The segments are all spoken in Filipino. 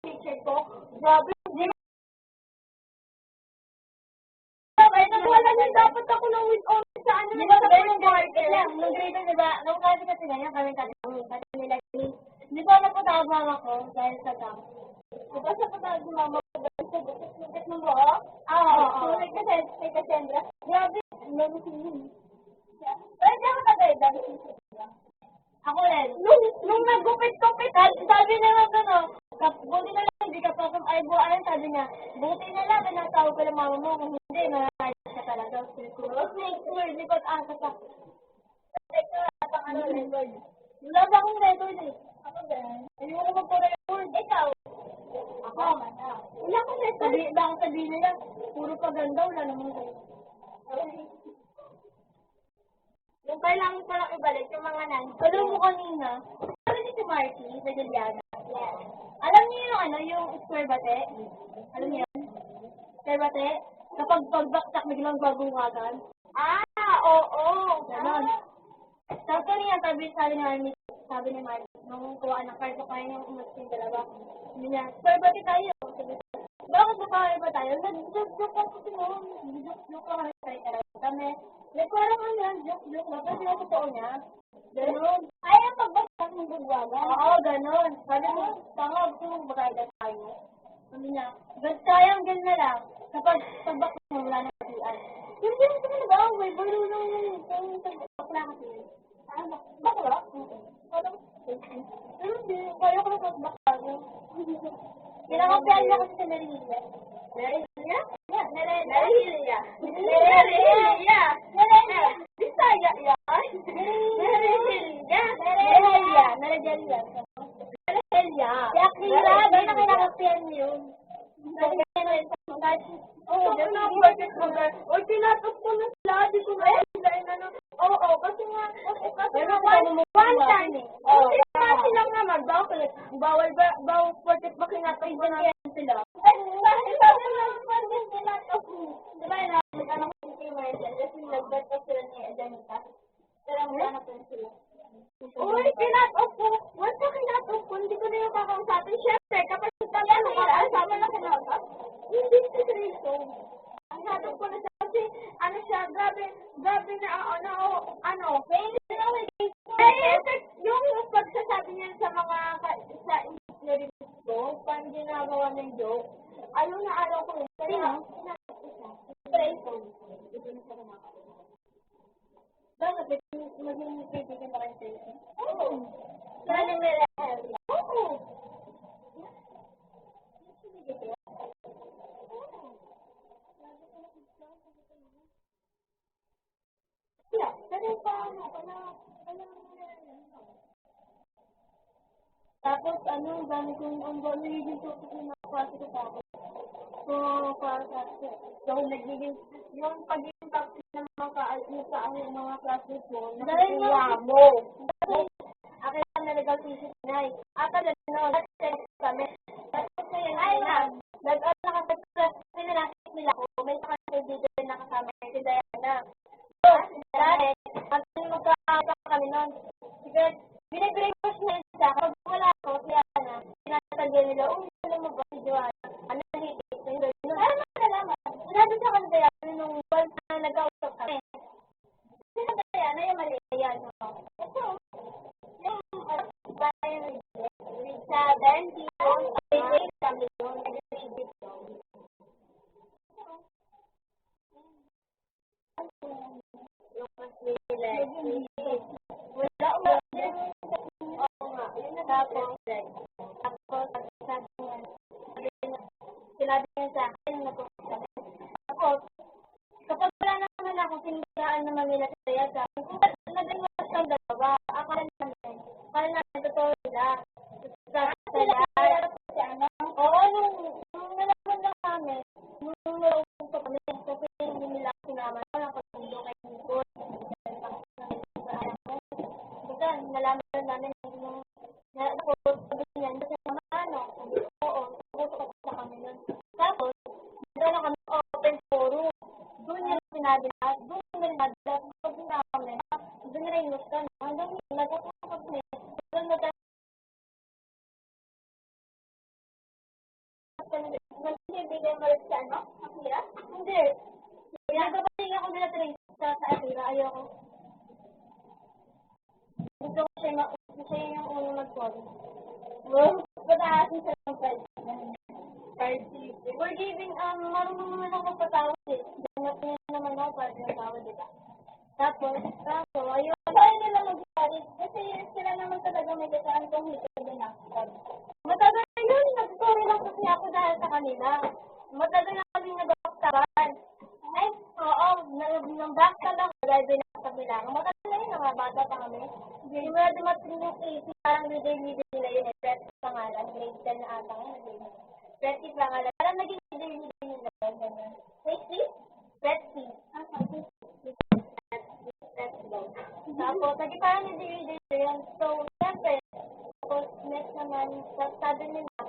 teacher ko. Grabe, hindi kaya nagwala niya dapat ako ng with honor sa ano. Di ba sabi nung quarter lang, nung grade, di ba, nung klase kasi ganyan, kami kasi nila, di ba napatawag mama ko dahil sa gam? Di ba sa patawag ni mama ko dahil sa gupit mo ba? Oo. Sulit kasi, kay Cassandra. Grabe, lalo si yun. Pero di ako tagay, dahil ako rin. Nung nagupit-kupit, sabi naman ko, no, buti na lang, hindi ka pa ay buwan, sabi niya, buti na lang, pinatawag ko ng mama mo, kung hindi, mararayos ka talaga. Snake, likod angkas ka. Snake na atang ano, record. Wala ba akong record eh? Ako ba? Ayoko magpa-record. Ikaw? Ako? Wala akong record. Baka sabihin nila, puro paganda, wala naman kayo. Yung kailangan ko lang ibalik yung mga alam mo kanina, sabi ni si Marky, sa Juliana. Yes. Alam niyo yung ano, yung square bate? Alam niyo yun? Square bate? Kapag pagbaksak, biglang bagungagan. Oo. Ganon. Tapos kanina, sabi ni Marky, nung kuha ng card ko kaya yung umas yung dalawa. Sabi niya, square bate tayo. Sabi niya, bakit ba ba tayo? Nag-joke ako kasi noon. Nag-joke ako kami. Like, parang ano yan, joke lang. Kasi yung totoo niya. Ganon. Kaya pagbaksak ng bugwaga? Oo, ganon. Sabi mo, tanga, gusto mong bagay tayo. Sabi niya, kaya ang na lang. Kapag pagbaksak mo, wala na kasian. Yung ganun ka na ba? May balo nung pagbakla kasi. Bakla? Parang, pero hindi, kaya ko na pagbakla. Kinakapihan mo kasi sa Marilya. Marilya? Yeah, Marilya. Marilya. Bisaya yan. Marilya. Marilya. Kaya Kira, doon na kinakapihan yun. Oo, or tinatok ko na sila, di ko na ano. Oo, kasi nga, one time, kasi lang naman, bawal porket ba kinatay ba na sila? Sabi lang, pwede tinatok ko. Diba yun, anak ko si Marcel, kasi nagbatok sila ni Adanita. Pero wala na po sila. Uy, kinatok ko. Once na kinatok ko, hindi ko na yung kakausapin. Siyempre, kapag tayo nila, sama na kinatok. Hindi si Cristo. Ang natok ko na siya kasi, ano siya, grabe na, yung pagsasabi niya sa mga, sa lyrics ko, parang ginagawa ng joke, ayaw na araw ko yun. Kaya, kinatok ko siya. Cristo. Ito na siya kumakain. Bakit? Maging kaibigan ba kayo sa iyo? Oo. Saan ang nilahal? Oo. Yeah, pero paano? Tapos, dami kong, ang dami ko na klase ko tapos. So, para kasi, nagiging, yung pagiging toxic ng mga klase ko, nakukuha mo. Akin lang nalagal si Sinay. At no, nag-text kami. Tapos ngayon, nag-on na kasi pinanakit nila ko. May dito rin nakasama si Diana. So, dahil, ang magkakasama kami nun. Sige, binag-brainwash na yun siya. Kapag wala ako, Diana, sinasagyan nila, alam mo ba si Joanna? Ano nahitik? Ano nalaman? Sinabi sa kanila, nung once na nag-ausap kami. Sinabi sa Diana, yung mali. Ayan, ito. Sa Dandy, kami yun. Yung mas nila. Wala mo. Oo nga. Tapos, sinabi niya sa akin, tapos, kapag wala naman ako, sinigaan naman nila sa kung naging mas ang dalawa, akala namin, totoo sila. Oo, nung nalaman na namin, nung nalaman ko kami, kasi hindi nila sinama, walang pagsundo kay Nicole. Basta, nalaman na namin, nung sabi niya, kasi oo, gusto ko sa kami nun. Tapos, doon na kami open forum. Doon niya sinabi lahat, doon niya sinabi lahat, pag sinabi na, doon niya rin gusto, hanggang nagkakapag Magbibigay mo rin sa ano? Akira? Hindi. Nagpapating ako nila Trace sa Akira. Ayoko. Gusto ko siya yung unang mag-call. Well, pataasin sa ng party. We're giving, marunong naman ako patawad eh. Ganap niya naman ako para tinatawad, di ba? Tapos, ayun. Kaya nila mag-party. Kasi sila naman talaga may kasaan kong hito din ako. Matagal na yun. Nag-story lang kasi ako dahil sa kanila. Matagal na kami nag-backtaban. Ay, oo. Nag-backstab ako dahil binaktab nila. Matagal na yun. Mga bata pa kami. Simula dumating yung 80, parang leader nila yun eh. Prep pangalan. Grade 10 na ata ngayon. Prep pangalan. Parang naging leader nila. Ganyan. Safety? Prep. Tapos, naging parang leader yun. So, siyempre, tapos next naman, sabi nila,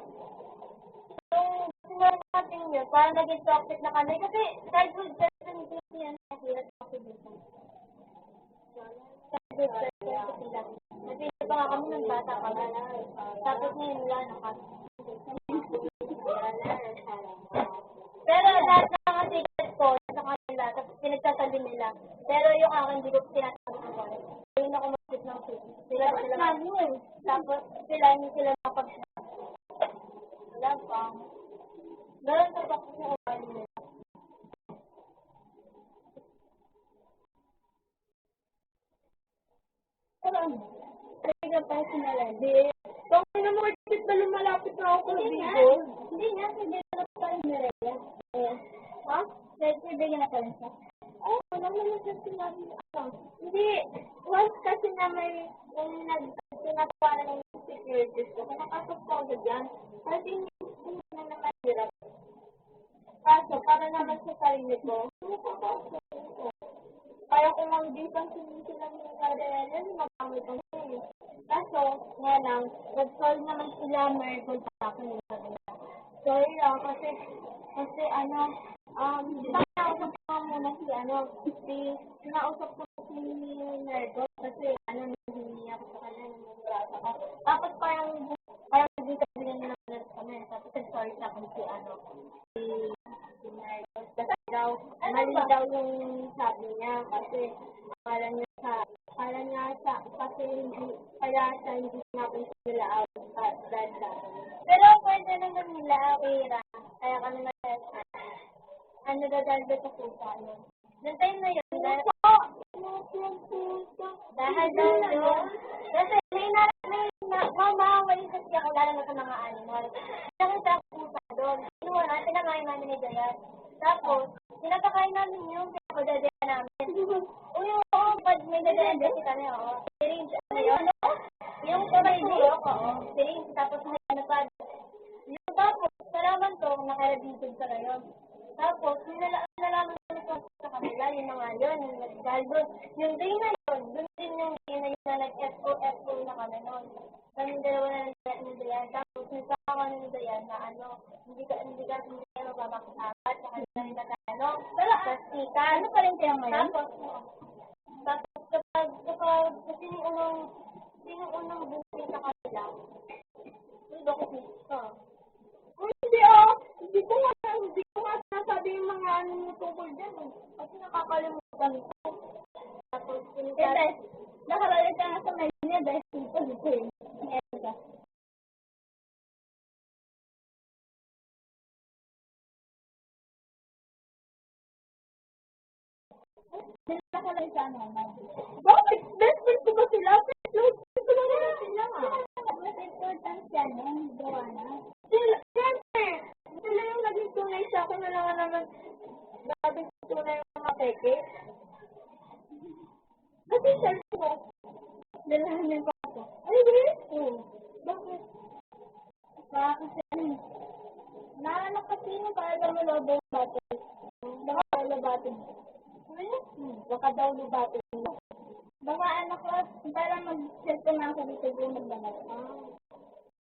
yung sinara natin yun, parang naging toxic na kami. Kasi, childhood person yan, nakira sa dito. Childhood person sila. Kasi, pa nga kami ng bata kami. Tapos ngayon, wala na kami. Pero lahat ng mga secret ko sa kanila, tapos pinagsasabi nila. Pero yung akin, hindi ko sinasabi ko. Ayun ako mag-isip ng secret. Tapos hindi sila makapag-share. Wala pa. Ganun sa bakit sa ugali nila. Pero ano? Kaya ka pa sinalandi. Kung ano mo, kasi ba lumalapit na ako ng video? Hindi nga, hindi na pa rin nilaya. Ha? Pwede bigyan na pa rin siya? Oo, alam naman siya sinabi ako. Hindi, once kasi na may sinagawa na ng securities ko, nakasok ko agad yan. Kasi hindi na naman hirap. Kaso, para naman sa sarili ko, kaya kung mag-isang sila mga rin, magamit ang sa'yo. Kaso, nga lang, nag-call naman sila, may call sa akin. Sorry lang, kasi nausap ko muna nausap ko si Nergo, kasi nangyayari ako sa kanya, nangyayari ako. Tapos parang hindi kami na naman kami, tapos sorry sa akin si Nergo. Kasi mali daw yung sabi niya, kasi akala niya kasi kaya siya hindi natin sila out dahil sa akin. Pero pwede naman nila, Kira, kaya kami dadalda sa pusa, Noong time na yun, dahil daw yun, kasi mamawalin kasi ako lalo na sa mga animal. Nakita ang pusa doon, pinakain namin ni Dayan. Tapos, pinapakain namin yung pinakadadaya namin. Pag may dadaya kasi kami, syringe, yung tumayok, syringe, tapos pa. Yung tapos, nalaman ko, nakarabisig pala yun. Tapos, nalaman ko sa kanila, yung mga yun, yung nag-galdo. Yung day na yun, dun din yung day na yun na nag-FO na kami nun. Kami dalawa na ni Dayan. Tapos, nagkakawa ni Dayan na hindi ka magbabaksabat, sa kanila rin na plastikan. Ano pa rin kayo ngayon? Tapos, kapag sino unang buhay sa kanila, hindi ako gusto. Hindi ko nga sinasabi yung mga tungkol dyan. Kasi nakakalimutan ko. Tapos, nakaralit ka nga sa Maynila dahil dito yun. Nila ko lang sa bakit? Best friend ko ba sila? Close friend ko lang sila mas important yan, Joanna. Siyempre, sila yung naging tunay sa akin na naman naging tunay yung mga peke. Kasi siyempre ko, dalahan pa ako. Ay, hindi? Bakit? Kasi naanak kasi yung parang lulobo yung battle. Baka lulobatin. Baka daw lubatin. Baka anak ko, para mag-set ko na ako dito yung magbanag.